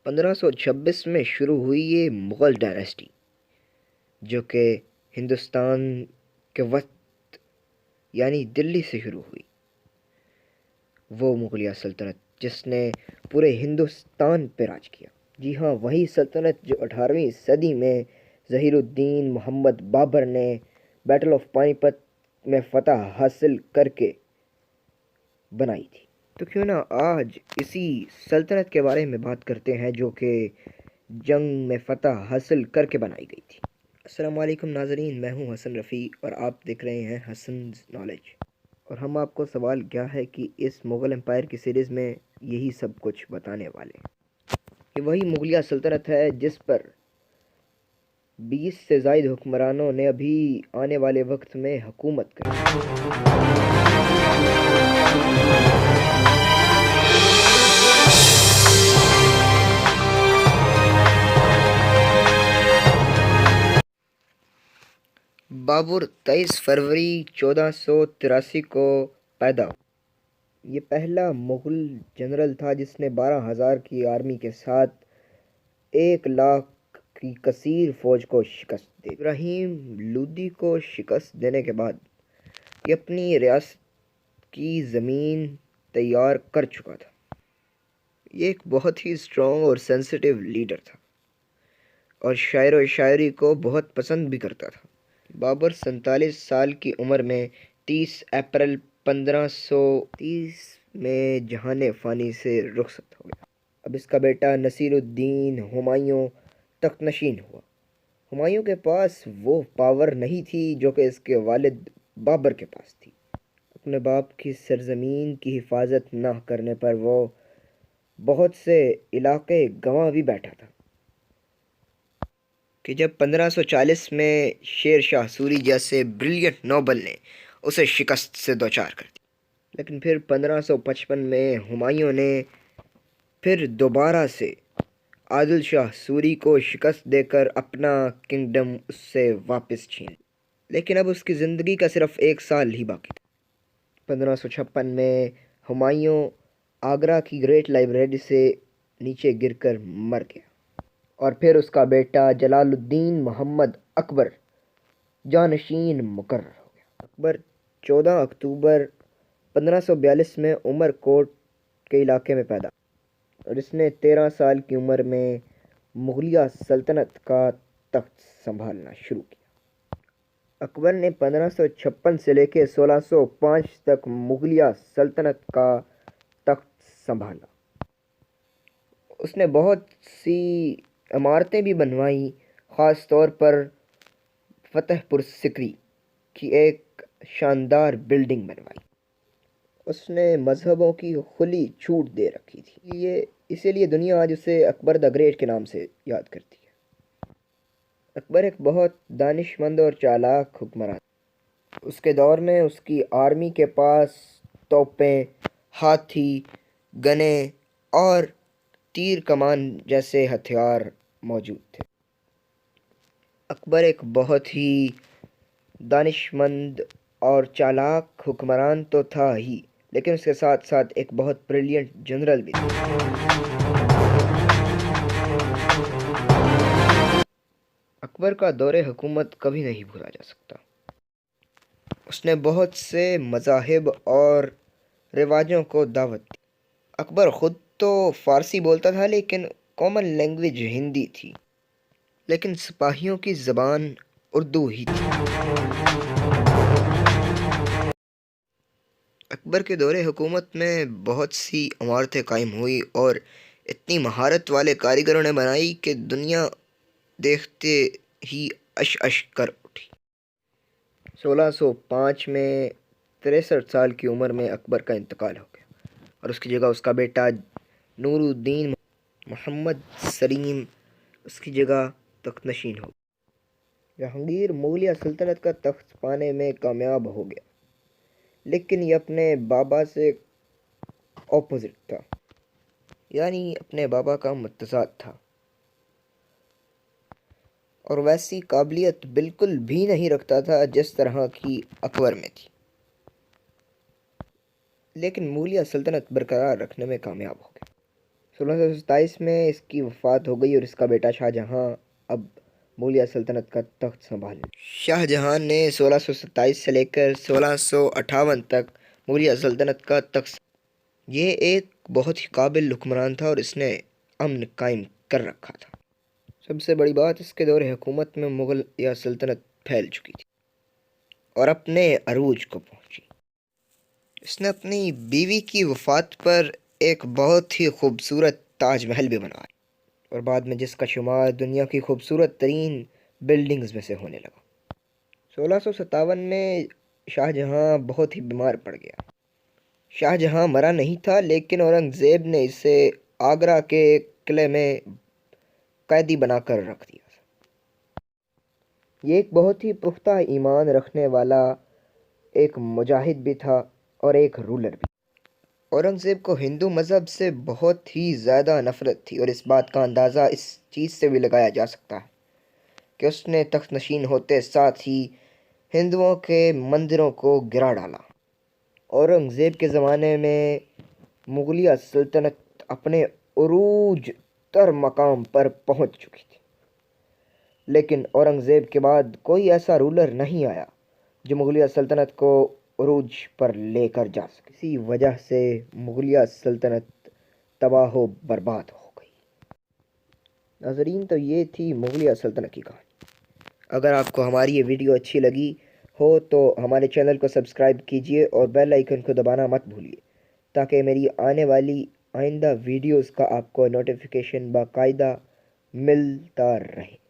1526 میں شروع ہوئی یہ مغل ڈائناسٹی، جو کہ ہندوستان کے وسط یعنی دلی سے شروع ہوئی۔ وہ مغلیہ سلطنت جس نے پورے ہندوستان پہ راج کیا۔ جی ہاں، وہی سلطنت جو 18ویں صدی میں ظہیر الدین محمد بابر نے بیٹل آف پانی پت میں فتح حاصل کر کے بنائی تھی۔ تو کیوں نہ آج اسی سلطنت کے بارے میں بات کرتے ہیں جو کہ جنگ میں فتح حاصل کر کے بنائی گئی تھی۔ السلام علیکم ناظرین، میں ہوں حسن رفیع اور آپ دیکھ رہے ہیں حسن's نالج، اور ہم آپ کو سوال کیا ہے کہ اس مغل امپائر کی سیریز میں یہی سب کچھ بتانے والے ہیں۔ یہ وہی مغلیہ سلطنت ہے جس پر 20 سے زائد حکمرانوں نے ابھی آنے والے وقت میں حکومت کی۔ بابر 23 فروری 1483 کو پیدا ہوا۔ یہ پہلا مغل جنرل تھا جس نے 12,000 کی آرمی کے ساتھ 1 لاکھ کی کثیر فوج کو شکست دی۔ ابراہیم لودھی کو شکست دینے کے بعد یہ اپنی ریاست کی زمین تیار کر چکا تھا۔ یہ ایک بہت ہی اسٹرانگ اور سینسٹیو لیڈر تھا اور شاعر و شاعری کو بہت پسند بھی کرتا تھا۔ بابر 47 سال کی عمر میں 30 اپریل 1530 میں جہان فانی سے رخصت ہو گیا۔ اب اس کا بیٹا نصیر الدین ہمایوں تخت نشین ہوا۔ ہمایوں کے پاس وہ پاور نہیں تھی جو کہ اس کے والد بابر کے پاس تھی۔ اپنے باپ کی سرزمین کی حفاظت نہ کرنے پر وہ بہت سے علاقے گنوا بھی بیٹھا تھا کہ جب 1540 میں شیر شاہ سوری جیسے بریلینٹ نوبل نے اسے شکست سے دوچار کر دی۔ لیکن پھر 1555 میں ہمایوں نے پھر دوبارہ سے عادل شاہ سوری کو شکست دے کر اپنا کنگڈم اس سے واپس چھین لیا۔ لیکن اب اس کی زندگی کا صرف 1 سال ہی باقی تھا۔ 1556 میں ہمایوں آگرہ کی گریٹ لائبریری سے نیچے گر کر مر گیا، اور پھر اس کا بیٹا جلال الدین محمد اکبر جانشین مقرر ہو گیا۔ اکبر 14 اکتوبر 1542 میں عمر کوٹ کے علاقے میں پیدا ہوا اور اس نے 13 سال کی عمر میں مغلیہ سلطنت کا تخت سنبھالنا شروع کیا۔ اکبر نے 1556 سے لے کے 1605 تک مغلیہ سلطنت کا تخت سنبھالا۔ اس نے بہت سی عمارتیں بھی بنوائیں، خاص طور پر فتح پور سکری کی ایک شاندار بلڈنگ بنوائی۔ اس نے مذہبوں کی کھلی چھوٹ دے رکھی تھی، اسی لیے دنیا آج اسے اکبر دا گریٹ کے نام سے یاد کرتی ہے۔ اکبر ایک بہت دانش مند اور چالاک حکمران۔ اس کے دور میں اس کی آرمی کے پاس توپیں، ہاتھی، گنیں اور تیر کمان جیسے ہتھیار موجود تھے۔ اکبر ایک بہت ہی دانش مند اور چالاک حکمران تو تھا ہی، لیکن اس کے ساتھ ساتھ ایک بہت بریلینٹ جنرل بھی تھا۔ اکبر کا دور حکومت کبھی نہیں بھولا جا سکتا۔ اس نے بہت سے مذاہب اور رواجوں کو دعوت دی۔ اکبر خود تو فارسی بولتا تھا لیکن کامن لینگویج ہندی تھی، لیکن سپاہیوں کی زبان اردو ہی تھی۔ اکبر کے دور حکومت میں بہت سی عمارتیں قائم ہوئی اور اتنی مہارت والے کاریگروں نے بنائی کہ دنیا دیکھتے ہی اش اش کر اٹھی۔ 1605 میں 63 سال کی عمر میں اکبر کا انتقال ہو گیا اور اس کی جگہ اس کا بیٹا نور الدین محمد سلیم اس کی جگہ تخت نشین ہو گیا۔ جہانگیر مغلیہ سلطنت کا تخت پانے میں کامیاب ہو گیا، لیکن یہ اپنے بابا سے اپوزٹ تھا، یعنی اپنے بابا کا متضاد تھا، اور ویسی قابلیت بالکل بھی نہیں رکھتا تھا جس طرح کی اکبر میں تھی، لیکن مغلیہ سلطنت برقرار رکھنے میں کامیاب ہو گیا۔ 1627 میں اس کی وفات ہو گئی اور اس کا بیٹا شاہ جہاں اب مغلیہ سلطنت کا تخت سنبھالے۔ شاہ جہاں نے 1627 سے لے کر 1658 تک مغلیہ سلطنت کا تخت یہ ایک بہت ہی قابل حکمران تھا اور اس نے امن قائم کر رکھا تھا۔ سب سے بڑی بات اس کے دور حکومت میں مغلیہ سلطنت پھیل چکی تھی اور اپنے عروج کو پہنچی۔ اس نے اپنی بیوی کی وفات پر ایک بہت ہی خوبصورت تاج محل بھی بنوایا اور بعد میں جس کا شمار دنیا کی خوبصورت ترین بلڈنگز میں سے ہونے لگا۔ 1657 میں شاہ جہاں بہت ہی بیمار پڑ گیا۔ شاہ جہاں مرا نہیں تھا لیکن اورنگزیب نے اسے آگرہ کے قلعے میں قیدی بنا کر رکھ دیا۔ یہ ایک بہت ہی پختہ ایمان رکھنے والا ایک مجاہد بھی تھا اور ایک رولر بھی۔ اورنگزیب کو ہندو مذہب سے بہت ہی زیادہ نفرت تھی اور اس بات کا اندازہ اس چیز سے بھی لگایا جا سکتا ہے کہ اس نے تخت نشین ہوتے ساتھ ہی ہندوؤں کے مندروں کو گرا ڈالا۔ اورنگزیب کے زمانے میں مغلیہ سلطنت اپنے عروج تر مقام پر پہنچ چکی تھی، لیکن اورنگزیب کے بعد کوئی ایسا رولر نہیں آیا جو مغلیہ سلطنت کو عروج پر لے کر جا سکے۔ اسی وجہ سے مغلیہ سلطنت تباہ و برباد ہو گئی۔ ناظرین، تو یہ تھی مغلیہ سلطنت کی کہانی۔ اگر آپ کو ہماری یہ ویڈیو اچھی لگی ہو تو ہمارے چینل کو سبسکرائب کیجئے اور بیل آئیکن کو دبانا مت بھولیے تاکہ میری آنے والی آئندہ ویڈیوز کا آپ کو نوٹیفیکیشن باقاعدہ ملتا رہے۔